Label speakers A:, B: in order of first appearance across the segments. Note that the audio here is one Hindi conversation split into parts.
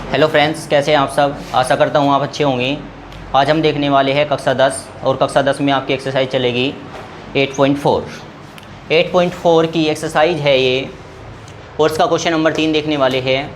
A: हेलो फ्रेंड्स, कैसे हैं आप सब। आशा करता हूँ आप अच्छे होंगे। आज हम देखने वाले हैं कक्षा 10 और कक्षा 10 में आपकी एक्सरसाइज चलेगी 8.4 की एक्सरसाइज है ये और इसका क्वेश्चन नंबर 3 देखने वाले हैं।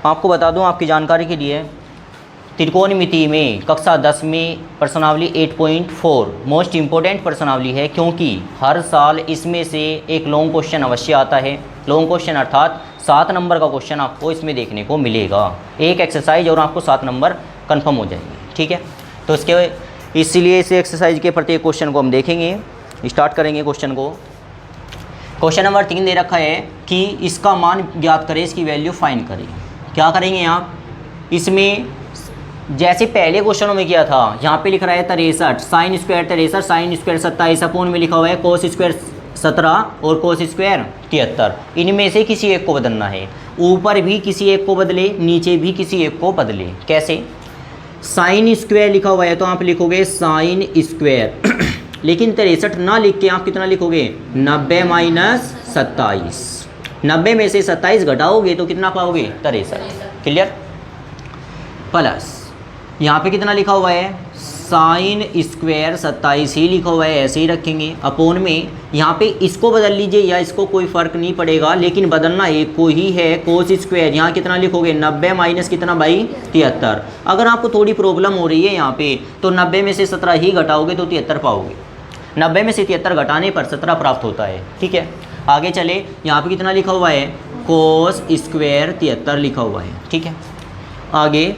A: आपको बता दूं आपकी जानकारी के लिए, त्रिकोणमिति में कक्षा 10 में प्रश्नावली 8.4 मोस्ट इम्पोर्टेंट प्रश्नावली है, क्योंकि हर साल इसमें से एक लॉन्ग क्वेश्चन अवश्य आता है। लॉन्ग क्वेश्चन अर्थात 7 नंबर का क्वेश्चन आपको इसमें देखने को मिलेगा। एक एक्सरसाइज और आपको 7 नंबर कंफर्म हो जाएंगे। ठीक है, तो इसलिए इस एक्सरसाइज के प्रत्येक क्वेश्चन को हम देखेंगे। स्टार्ट करेंगे क्वेश्चन को। क्वेश्चन नंबर 3 दे रखा है कि इसका मान ज्ञात करें, इसकी वैल्यू फाइंड करें। क्या करेंगे आप, इसमें जैसे पहले क्वेश्चनों में किया था, यहाँ पे लिख रहा है 63, sine square 63, sine square 27, upon में लिखा हुआ है कोस स्क्वायर 17 और कोस स्क्वायर 73। इनमें से किसी एक को बदलना है। ऊपर भी किसी एक को बदले, नीचे भी किसी एक को बदले। कैसे, साइन स्क्वायर लिखा हुआ है तो आप लिखोगे साइन स्क्वायर लेकिन 63 ना लिख के आप कितना लिखोगे, 90 माइनस 27। 90 में से 27 घटाओगे तो कितना पाओगे, 63। क्लियर। प्लस यहाँ पे कितना लिखा हुआ है, साइन स्क्वायर 27 ही लिखा हुआ है, ऐसे ही रखेंगे। अपोन में यहाँ पे इसको बदल लीजिए या इसको, कोई फ़र्क नहीं पड़ेगा, लेकिन बदलना एक को ही है। कोस स्क्वायर यहाँ कितना लिखोगे, 90 माइनस कितना भाई, 73। अगर आपको थोड़ी प्रॉब्लम हो रही है यहाँ पे, तो 90 में से 17 ही घटाओगे तो 73 पाओगे। 90 में से 73 घटाने पर 17 प्राप्त होता है। ठीक है, आगे चले। यहाँ पे कितना लिखा हुआ है, कोस स्क्वायर 73 लिखा हुआ है। ठीक है, आगे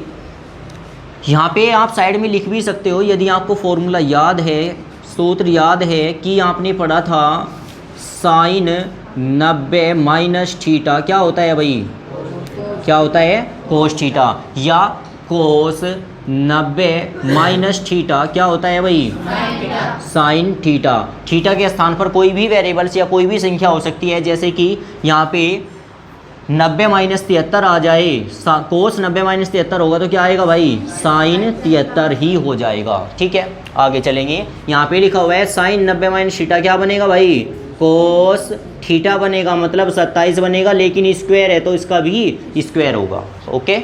A: यहाँ पे आप साइड में लिख भी सकते हो, यदि आपको फॉर्मूला याद है, सूत्र याद है कि आपने पढ़ा था साइन 90 माइनस थीटा क्या होता है भाई, क्या होता है, कोस थीटा, या कोस 90 माइनस थीटा क्या होता है भाई, साइन थीटा। थीटा के स्थान पर कोई भी वेरिएबल्स या कोई भी संख्या हो सकती है, जैसे कि यहाँ पे 90 माइनस 73 आ जाए, कोस 90 माइनस 73 होगा तो क्या आएगा भाई, साइन 73 ही हो जाएगा। ठीक है, आगे चलेंगे। यहाँ पे लिखा हुआ है साइन 90 माइनस थीटा क्या बनेगा भाई, कोस थीटा बनेगा, मतलब 27 बनेगा, लेकिन स्क्वायर है तो इसका भी स्क्वायर होगा। ओके,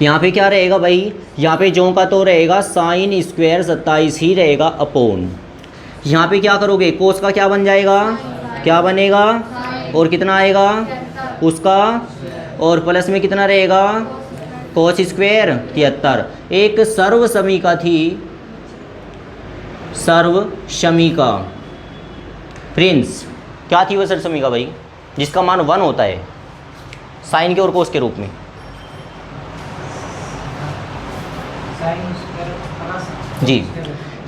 A: यहाँ पे क्या रहेगा भाई, यहाँ पे जो का तो रहेगा साइन स्क्वायर 27 ही रहेगा, अपोन यहाँ पे क्या करोगे, कोस का क्या बन जाएगा, क्या बनेगा, और कितना आएगा उसका, और प्लस में कितना रहेगा, कोस स्क्वायर 73। एक सर्व समीका थी, सर्व समीका प्रिंस, क्या थी वो सर्व समीका भाई, जिसका मान 1 होता है साइन के और कोस के रूप में। जी,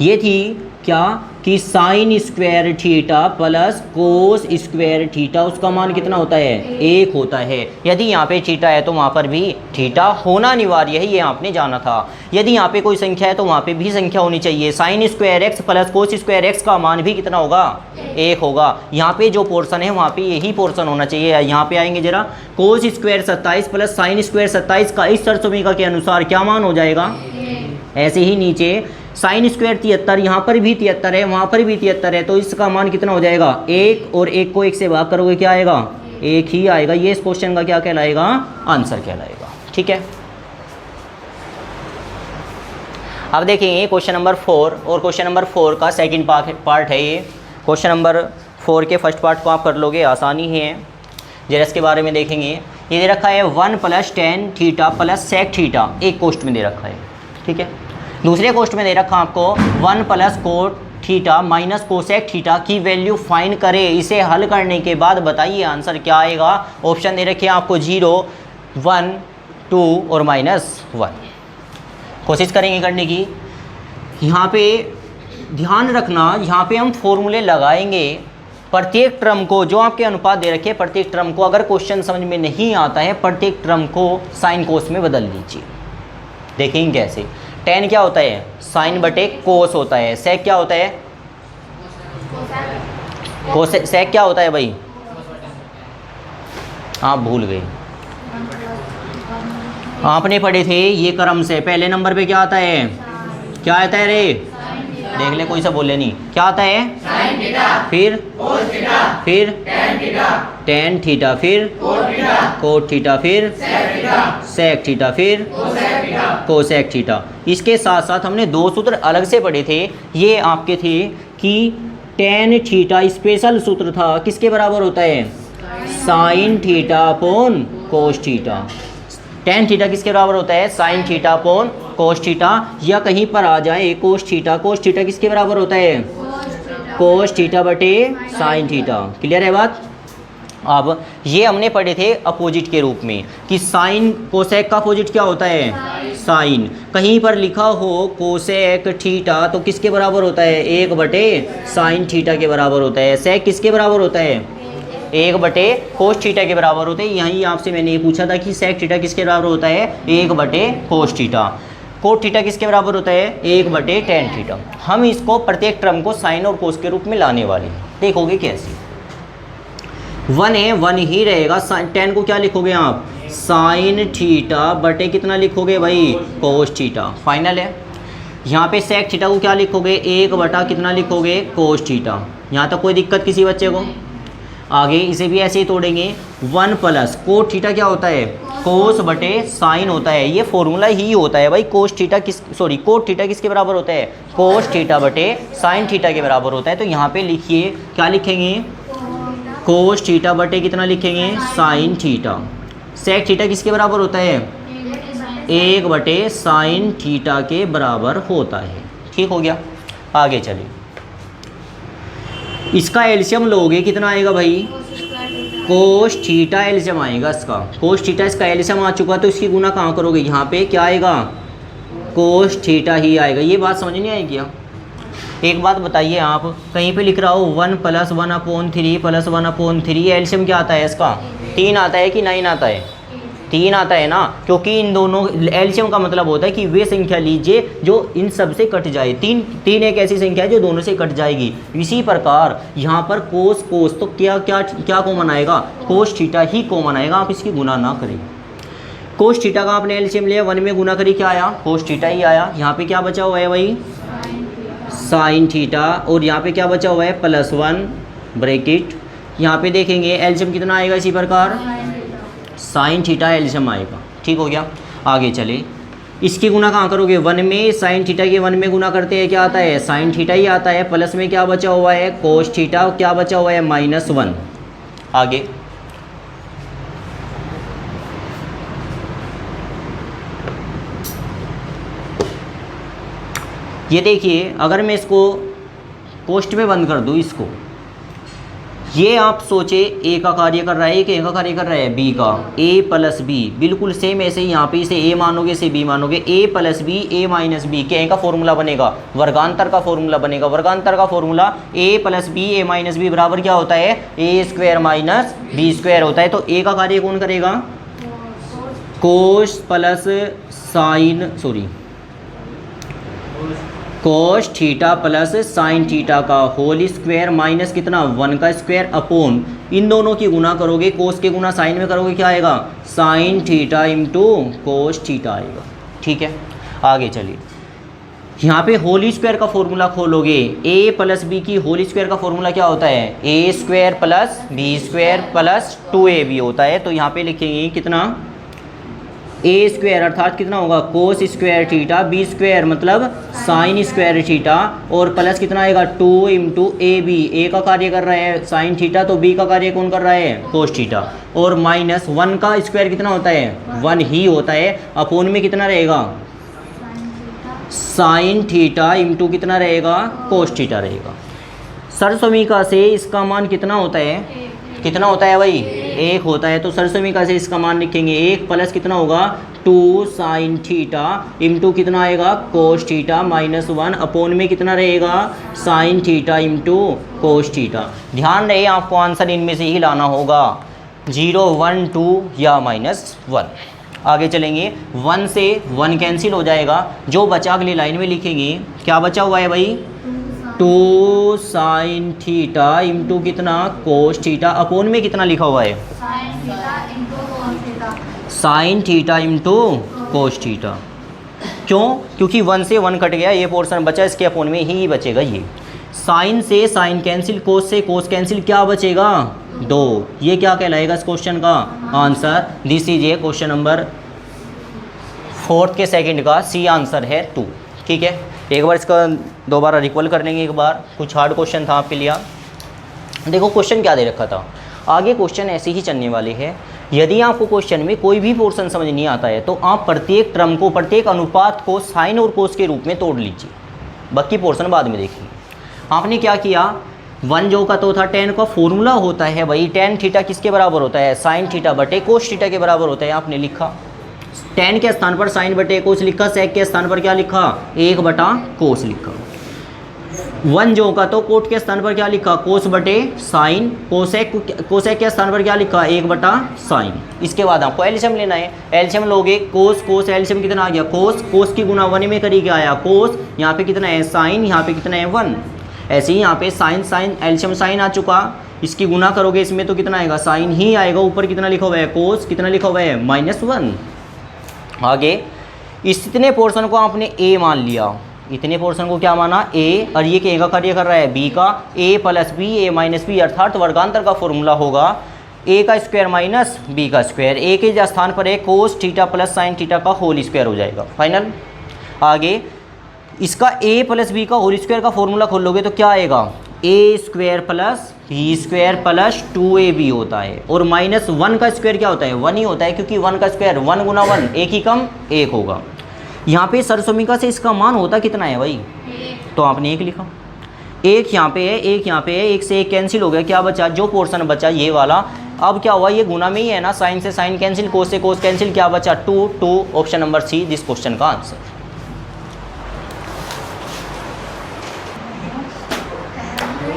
A: ये थी क्या कि sine square theta plus cos square theta, उसका मान कितना होता है, 1 होता है। यदि यहाँ पे थीटा है तो वहाँ पर भी थीटा होना अनिवार्य है, ये आपने जाना था। यदि यहाँ पे कोई संख्या है तो वहाँ पे भी संख्या होनी चाहिए। Sine square x plus cos square x का मान भी कितना होगा, 1 होगा। यहाँ पे जो पोर्सन है वहाँ पे यही पोर्सन होना चाहिए। यहाँ पे आएंगे जरा, cos square 27 plus sine square 27 का इस सर्वसमीका के अनुसार क्या मान हो जाएगा। ऐसे ही नीचे साइन स्क्वायर 73, यहाँ पर भी 73 है, वहाँ पर भी 73 है, तो इसका मान कितना हो जाएगा, 1, और 1 को 1 से भाग करोगे क्या आएगा, 1 ही आएगा। ये इस क्वेश्चन का क्या कहलाएगा, आंसर कहलाएगा। ठीक है, अब देखेंगे क्वेश्चन नंबर 4, और क्वेश्चन नंबर 4 का सेकंड पार्ट है ये। क्वेश्चन नंबर 4 के फर्स्ट पार्ट को आप कर लोगे, आसानी है। जरा इसके बारे में देखेंगे। ये दे रखा है 1 + tan theta plus sec theta, एक कोष्ट में दे रखा है। ठीक है, दूसरे कोष्ट में दे रखा आपको 1 + cot theta minus cosec theta की वैल्यू फाइंड करें। इसे हल करने के बाद बताइए आंसर क्या आएगा। ऑप्शन दे रखे हैं आपको 0, 1, 2 और -1। कोशिश करेंगे करने की। यहाँ पे ध्यान रखना, यहाँ पे हम फॉर्मूले लगाएंगे प्रत्येक टर्म को, जो आपके अनुपात दे रखे हैं प्रत्येक टर्म को। अगर क्वेश्चन समझ में नहीं आता है, प्रत्येक टर्म को साइन कोस में बदल लीजिए। देखेंगे कैसे। tan क्या होता है, साइन बटे कोस होता है। sec क्या होता है, sec क्या होता है भाई, आप भूल गए, आपने पढ़े थे ये क्रम से। पहले नंबर पे क्या आता है, क्या आता है रे, देख ले कोई सा बोले नहीं, क्या आता है, फिर फिर टेन थीटा, फिर कोट थीटा, फिर सेक थीटा, फिर कोसेक थीटा। इसके साथ साथ हमने दो सूत्र अलग से पढ़े थे, ये आपके थे कि टेन थीटा स्पेशल सूत्र था, किसके बराबर होता है? Sine theta upon cos theta. Tan theta किसके बराबर होता है? Sine theta upon cos theta, या कहीं पर आ जाए कोस थीटा। कोस थीटा किसके बराबर होता है? कोस थीटा बटे साइन थीटा। क्लियर है बात? अब ये हमने पढ़े थे अपोजिट के रूप में कि साइन कोसेक का अपोजिट क्या होता है? साइन। कहीं पर लिखा हो कोसेक थीटा तो किसके बराबर होता है? एक बटे साइन थीटा के बराबर होता है। सेक किसके बराबर होता है? एक बटे कोस थीटा के बराबर होते हैं। यहीं आपसे मैंने ये पूछा था कि सेक थीटा किसके बराबर होता है? एक बटे कोस थीटा। कोट थीटा किसके बराबर होता है? एक बटे टेन थीटा। हम इसको प्रत्येक टर्म को साइन और कोस के रूप में लाने वाले हैं। देखोगे कैसे? वन है, वन ही रहेगा। टेन को क्या लिखोगे आप? साइन थीटा बटे कितना लिखोगे भाई? Cos theta. फाइनल है। यहाँ पे सेक थीटा को क्या लिखोगे? एक बटा कितना लिखोगे? Cos theta. यहाँ तक कोई दिक्कत किसी बच्चे को? आगे इसे भी ऐसे ही तोड़ेंगे। वन प्लस कोट थीटा क्या होता है? कोस बटे साइन होता है। ये फॉर्मूला ही होता है भाई। कोट थीटा किसके बराबर होता है? कोस थीटा बटे साइन थीटा के बराबर होता है। तो यहाँ पे लिखिए, क्या लिखेंगे? कोस थीटा बटे कितना लिखेंगे? Sine theta. सेक थीटा किसके बराबर होता है? एक बटे साइन थीटा के बराबर होता है। ठीक हो गया? आगे चलिए, इसका एलसीएम लोगे कितना आएगा भाई? कोस थीटा एलसीएम आएगा इसका। कोस थीटा इसका एलसीएम आ चुका, तो इसकी गुना कहाँ करोगे? यहाँ पे क्या आएगा? कोस थीटा ही आएगा। ये बात समझ नहीं आएगी क्या? एक बात बताइए, आप कहीं पे लिख रहा हो 1 + 1/3 + 1/3, एलसीएम क्या आता है इसका? 3 आता है कि 9 आता है? 3 आता है ना, क्योंकि इन दोनों एलसीएम का मतलब होता है कि वे संख्या लीजिए जो इन सब से कट जाए। तीन एक ऐसी संख्या है जो दोनों से कट जाएगी। इसी प्रकार यहाँ पर कोस तो क्या कॉमन आएगा? कोस थीटा ही कॉमन आएगा। आप इसकी गुना ना करें। कोस थीटा का आपने एलसीएम लिया, 1 में गुना करी, क्या आया? कोस थीटा ही आया। यहाँ पे क्या बचा हुआ है भाई? Sine theta. और यहाँ पे क्या बचा हुआ है? +1 ब्रैकेट। यहाँ पे देखेंगे एलसीएम कितना आएगा इसी प्रकार? साइन थीटा एलसीएम आएगा। ठीक हो गया? आगे चले, इसकी गुना कहाँ करोगे? 1 में साइन थीटा के 1 में गुना करते हैं, क्या आता है? साइन थीटा ही आता है। प्लस में क्या बचा हुआ है? Cos theta. क्या बचा हुआ है? -1। आगे ये देखिए, अगर मैं इसको कोष्ठ में बंद कर दूँ इसको, ये आप सोचे ए का कार्य कर रहा है, ए का कार्य कर रहा है बी का। a + b बिल्कुल सेम ऐसे ही यहाँ पे इसे a मानोगे, इसे b मानोगे। a + b a - b क्या का फॉर्मूला बनेगा? वर्गांतर का फॉर्मूला बनेगा। वर्गांतर का formula a + b a - b बराबर क्या होता है? a² - b² होता है। तो a का कार्य कौन करेगा? Cos plus sine cos theta plus sine theta का होल स्क्वायर माइनस कितना? 1 का स्क्वायर अपॉन इन दोनों की गुना करोगे। कोस के गुना साइन में करोगे, क्या आएगा? Sine theta into cos theta आएगा। ठीक है? आगे चलिए, यहाँ पे होल स्क्वायर का फॉर्मूला खोलोगे। a + b की होल स्क्वायर का फॉर्मूला क्या होता है? a² + b² + 2ab होता है। तो यहाँ पे लिखेंगे कितना? a² अर्थात कितना होगा? कोस स्क्वायर थीटा, b² मतलब साइन स्क्वायर थीटा, और प्लस कितना आएगा? 2 × ab। a का कार्य कर रहा है साइन थीटा, तो b का कार्य कौन कर रहा है? Cos theta. और -1 का स्क्वायर कितना होता है? 1 ही होता है। अपॉन में कितना रहेगा? साइन थीटा इंटू कितना रहेगा? कोस थीटा रहेगा। सरसमीका से इसका मान कितना होता है? कितना होता है भाई? 1 होता है। तो सरसमीका से इसका मान लिखेंगे 1 प्लस कितना होगा? 2 साइन थीटा इंटू कितना आएगा? कोस थीटा -1 अपॉन में कितना रहेगा? Sine theta into cos theta. ध्यान रहे आपको आंसर इनमें से ही लाना होगा, 0, 1, 2 या -1। आगे चलेंगे, 1 से 1 कैंसिल हो जाएगा। जो बचा अगली लाइन में लिखेंगे, क्या बचा हुआ है भाई? 2 साइन थीटा इंटू कितना? कोस थीटा अपॉन में कितना लिखा हुआ है? Sine theta into cos theta. क्यों? क्योंकि 1 से 1 कट गया, ये पोर्शन बचा, इसके अपॉन में ही बचेगा ये। साइन से साइन कैंसिल, कोस से कोस कैंसिल, क्या बचेगा 2। ये क्या कहलाएगा इस क्वेश्चन का आंसर। दिस इज ये क्वेश्चन नंबर 4 के सेकंड का सी आंसर है 2। ठीक है, एक बार इसका दोबारा रिकॉल कर लेंगे। एक बार कुछ हार्ड क्वेश्चन था आपके लिए। देखो क्वेश्चन क्या दे रखा था, आगे क्वेश्चन ऐसे ही चलने वाले हैं। यदि आपको क्वेश्चन में कोई भी पोर्शन समझ नहीं आता है तो आप प्रत्येक टर्म को, प्रत्येक अनुपात को साइन और कोस के रूप में तोड़ लीजिए, बाकी पोर्शन बाद में देखिए। आपने क्या किया, 1 जो का तो था tan का फॉर्मूला होता है भाई, tan थीटा किसके बराबर होता है, साइन थीटा बटे कोस थीटा के बराबर होता है। आपने लिखा tan के स्थान पर साइन बटे कोस लिखा, sec के स्थान पर क्या लिखा 1 बटा कोस लिखा। 1 जो का तो कोट के स्थान पर क्या लिखा, कोस बटे साइन, कोसेक के स्थान पर क्या लिखा 1 बटा साइन। इसके बाद आपको एलसीएम लेना है, एलसीएम लोगे, कोस एलसीएम कितना आ गया, कोस की गुना 1 में करी क्या आया कोस, यहाँ पे कितना है साइन, यहाँ पे कितना है 1। ऐसे ही यहाँ पे साइन एलसीएम साइन आ चुका, इसकी गुना करोगे इसमें तो कितना आएगा साइन ही आएगा, ऊपर कितना लिखा हुआ है कोस, कितना लिखा हुआ है -1। आगे इतने पोर्शन को आपने ए मान लिया, इतने पोर्शन को क्या माना ए, और ये के का कार्य कर रहा है बी का, a + b a - b, अर्थात वर्गांतर का फॉर्मूला होगा a का स्क्वायर माइनस b का स्क्वायर। a के स्थान पर है कोस थीटा प्लस साइन थीटा का होल स्क्वायर हो जाएगा फाइनल। आगे इसका a + b का होल स्क्वायर का फॉर्मूला खोल लोगे तो क्या आएगा, a² + b² + 2ab होता है, और -1 का स्क्वायर क्या होता है 1 ही होता है, क्योंकि 1 का स्क्वायर 1 गुना 1 एक ही कम 1 होगा। यहाँ पे सरसोमिका से इसका मान होता कितना है भाई, तो आपने 1 लिखा, 1 यहाँ पे है, 1 यहाँ पे है, 1 से 1 कैंसिल हो गया, क्या बचा, जो पोर्शन बचा ये वाला। अब क्या हुआ, ये गुना में ही है ना, साइन से साइन कैंसिल, कोस से कोस कैंसिल, क्या बचा 2 option number see this question का आंसर।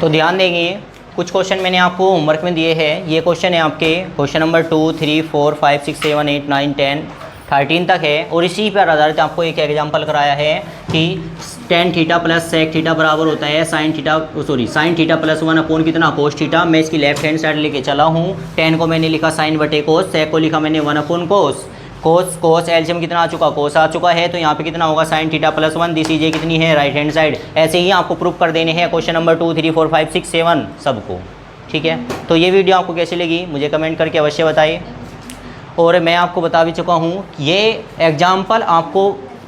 A: तो ध्यान देंगे, कुछ क्वेश्चन मैंने आपको होमवर्क में दिए हैं। ये क्वेश्चन है आपके क्वेश्चन नंबर 2, 3, 4, 5, 6, 7, 8, 9, 10, 13 तक है, और इसी पर आधारित आपको एक एग्जांपल कराया है कि tan theta plus sec theta बराबर होता है साइन थीटा + 1 अपॉन कितना कोस थीटा। मैं इसकी लेफ्ट हैंड साइड लेके चला हूँ, tan को मैंने लिखा साइन बटे कोस, sec को लिखा मैंने 1 अपॉन कोस एलसीएम कितना आ चुका, कोस आ चुका है, तो यहाँ पे कितना होगा साइन थीटा + 1, दिस इज कितनी है राइट हैंड साइड। ऐसे ही आपको प्रूफ कर देने हैं क्वेश्चन नंबर 2, 3, 4, 5, 6, 7 सबको। ठीक है, तो ये वीडियो आपको कैसी लगी मुझे कमेंट करके अवश्य बताइए। और मैं आपको बता भी चुका हूँ, ये एग्जाम्पल आपको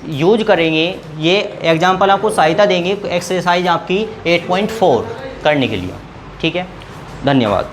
A: यूज करेंगे, ये एग्जाम्पल आपको सहायता देंगे एक्सरसाइज आपकी 8.4 करने के लिए। ठीक है, धन्यवाद।